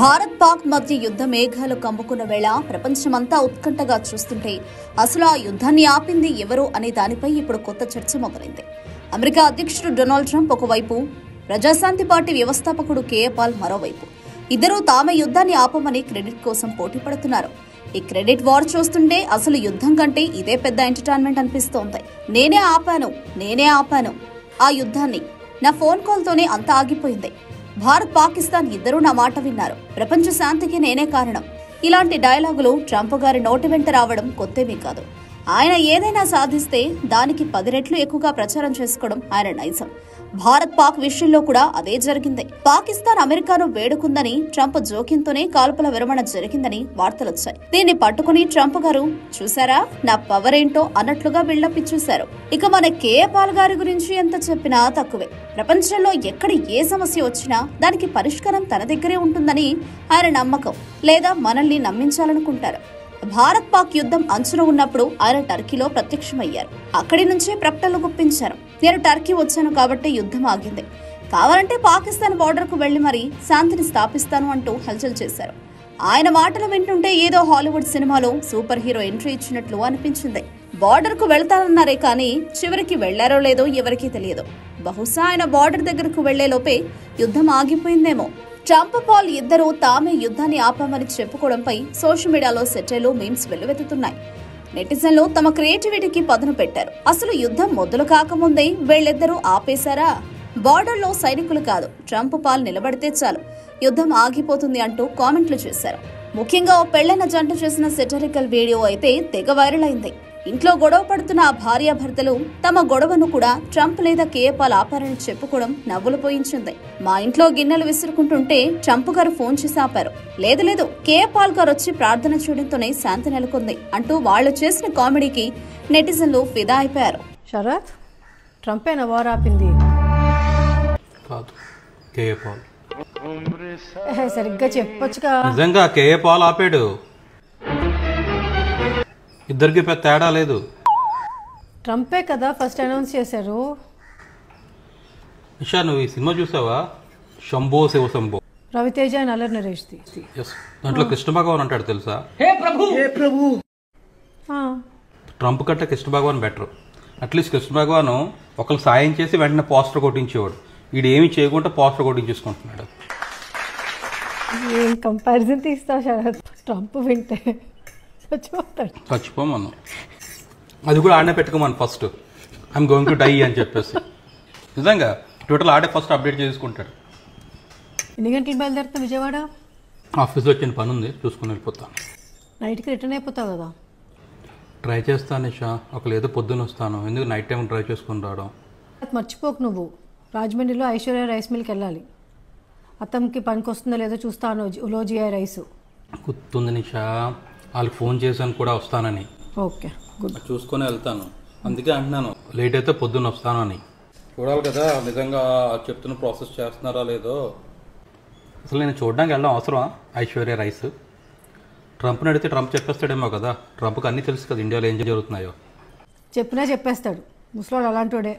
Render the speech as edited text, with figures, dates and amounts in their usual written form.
భారత్ పాక్ మధ్య యుద్ధ మేఘాలు కమ్ముకున్న వేళ ప్రపంచమంతా ఉత్కంఠగా చూస్తుంటే అసలు ఆ యుద్ధాన్ని ఆపింది ఎవరు అనే దానిపై ఇప్పుడు కొత్త చర్చ మొదలైంది. అమెరికా అధ్యక్షుడు డొనాల్డ్ ట్రంప్ ఒకవైపు, ప్రజాశాంతి పార్టీ వ్యవస్థాపకుడు కేఏ పాల్ మరోవైపు ఇద్దరూ తామే యుద్ధాన్ని ఆపమని క్రెడిట్ కోసం పోటీ పడుతున్నారు. ఈ క్రెడిట్ వార్ చూస్తుంటే అసలు యుద్ధం కంటే ఇదే పెద్ద ఎంటర్టైన్మెంట్ అనిపిస్తోంది. నేనే ఆపాను ఆ యుద్ధాన్ని, నా ఫోన్ కాల్తోనే అంతా ఆగిపోయింది. భారత్ పాకిస్తాన్ ఇద్దరూ నా మాట విన్నారు. ప్రపంచ శాంతికి నేనే కారణం. ఇలాంటి డైలాగులు ట్రంప్ గారి నోటి వెంట రావడం కొత్తేమీ కాదు. ఆయన ఏదైనా సాధిస్తే దానికి 10 రెట్లు ఎక్కువగా ప్రచారం చేసుకోవడం ఆయన నైజం. భారత్ పాక్ విషయంలో కూడా అదే జరిగింది. పాకిస్తాన్ అమెరికాను వేడుకుందని ట్రంప్ జోక్యంతోనే కాల్పుల విరమణ జరిగిందని వార్తలొచ్చాయి. దీన్ని పట్టుకుని ట్రంప్ గారు చూసారా నా పవర్ ఏంటో అన్నట్లుగా బిల్డప్ ఇచ్చేశారు. ఇక మన కేఏ పాల్ గారి గురించి ఎంత చెప్పినా తక్కువే. ప్రపంచంలో ఎక్కడ ఏ సమస్య వచ్చినా దానికి పరిష్కారం తన దగ్గరే ఉంటుందని ఆయన నమ్మకం, లేదా మనల్ని నమ్మించాలనుకుంటారు. భారత్ పాక్ యుద్ధం అంచున ఉన్నప్పుడు ఆయన టర్కీలో ప్రత్యక్షమయ్యారు. అక్కడి నుంచే ప్రకటనలు గుప్పించారు. నేను టర్కీ వచ్చాను కాబట్టి యుద్ధం ఆగింది, కావాలంటే పాకిస్తాన్ బార్డర్ కు వెళ్లి మరీ శాంతిని స్థాపిస్తాను అంటూ హల్చల్ చేశారు. ఆయన మాటలు వింటుంటే ఏదో హాలీవుడ్ సినిమాలో సూపర్ హీరో ఎంట్రీ ఇచ్చినట్లు అనిపించింది. బార్డర్ కు వెళ్తానన్నారే కానీ చివరికి వెళ్లారో లేదో ఎవరికీ తెలియదు. బహుశా ఆయన బార్డర్ దగ్గరకు వెళ్లేలోపే యుద్ధం ఆగిపోయిందేమో. ట్రంప్ పాల్ ఇద్దరూ తామే యుద్ధాన్ని ఆపామని చెప్పుకోవడంపై సోషల్ మీడియాలో సెటైర్లు, మీమ్స్ వెల్లువెత్తుతున్నాయి. నెటిజన్లు తమ క్రియేటివిటీకి పదును పెట్టారు. అసలు యుద్ధం మొదలు కాకముందే వీళ్ళిద్దరూ ఆపేశారా? బార్డర్లో సైనికులు కాదు, ట్రంప్ పాల్ నిలబడితే చాలు యుద్ధం ఆగిపోతుంది అంటూ కామెంట్లు చేశారు. ముఖ్యంగా ఓ పెళ్లైన జంట చేసిన సెటరికల్ వీడియో అయితే తెగ వైరల్ అయింది. ఇంట్లో గొడవ పడుతున్న ఆ భార్యాభర్తలు తమ గొడవను కూడా ట్రంప్ లేదా కేఏ పాల్ ఆపారని చెప్పుకోవడం నవ్వులు పోయించింది. మా ఇంట్లో గిన్నెలు విసురుకుంటుంటే ట్రంప్ గారు ఫోన్ చేసి ఆపారు. లేదు కేఏ పాల్ గారు వచ్చి ప్రార్థన చేయడంతోనే శాంతి నెలకొంది అంటూ వాళ్లు చేసిన కామెడీకి నెటిజన్లు ఫిదా అయిపోయారు. శరత్, ట్రంపేనా వార్ ఆపింది? సరిగ్గా చెప్పొచ్చుగా. నిజంగా కేఏ పాల్ ఆపాడు. ఇద్దరికి పెద్ద తేడా లేదు. ట్రంపే కదా ఫస్ట్ అనౌన్స్ చేశారు. నిషా, నువ్వు ఈ సినిమా చూసావా? Shambho Shiva Shambho, Raviteja and Allari Naresh the. దాంట్లో కృష్ణ భగవాన్ అంటాడు తెలుసా? హే ప్రభు. ట్రంప్ కంటే కృష్ణ భగవాన్ బెటర్. అట్లీస్ట్ కృష్ణ భగవాన్ ఒకరు సాయం చేసి వెంటనే పోస్టర్ కొట్టించేవాడు. వీడు ఏమి చేయకుండా పోస్టర్ కొట్టించేసుకుంటున్నాడు. ఏం కంపారిజన్ తీస్తావు శరత్? ట్రంప్ వింటే చచ్చిపోమను. అది కూడా ఆడనే పెట్టుకోమను first. I'm going to die అని చెప్పేసి. నిజంగా ట్విట్టర్లో ఆడే ఫస్ట్ అప్డేట్ చేసుకుంటాడు. ఎన్ని గంటలు బయలుదేరుతా విజయవాడ? ఆఫీస్లో వచ్చిన పని ఉంది, చూసుకుని వెళ్ళిపోతాను. నైట్కి రిటర్న్ అయిపోతావు కదా? ట్రై చేస్తాను నిషా. ఒకళ్ళు ఏదో పొద్దున్న వస్తాను, ఎందుకు నైట్ టైం డ్రైవ్ చేసుకుని రావడం. మర్చిపోకు, నువ్వు రాజమండ్రిలో ఐశ్వర్య రైస్ మిల్కి వెళ్ళాలి. అతనికి పనికి వస్తుందో లేదో చూస్తాను. ఉలోజియా రైస్ గుర్తుంది నిషా, వాళ్ళకి ఫోన్ చేశాను కూడా వస్తానని. Okay, good. చూసుకొని వెళ్తాను. అందుకే అంటున్నాను లేట్ అయితే పొద్దున్న వస్తాను అని. చూడాలి కదా నిజంగా చెప్తున్న ప్రాసెస్ చేస్తున్నారా లేదో. అసలు నేను చూడడానికి వెళ్ళడం అవసరమా? ఐశ్వర్య రైస్ ట్రంప్ని అడిగితే ట్రంప్ చెప్పేస్తాడేమో కదా. ట్రంప్కి అన్నీ తెలుసు కదా ఇండియాలో ఏం జరుగుతున్నాయో. చెప్పినా చెప్పేస్తాడు, ముసలోడు అలాంటి వాడే.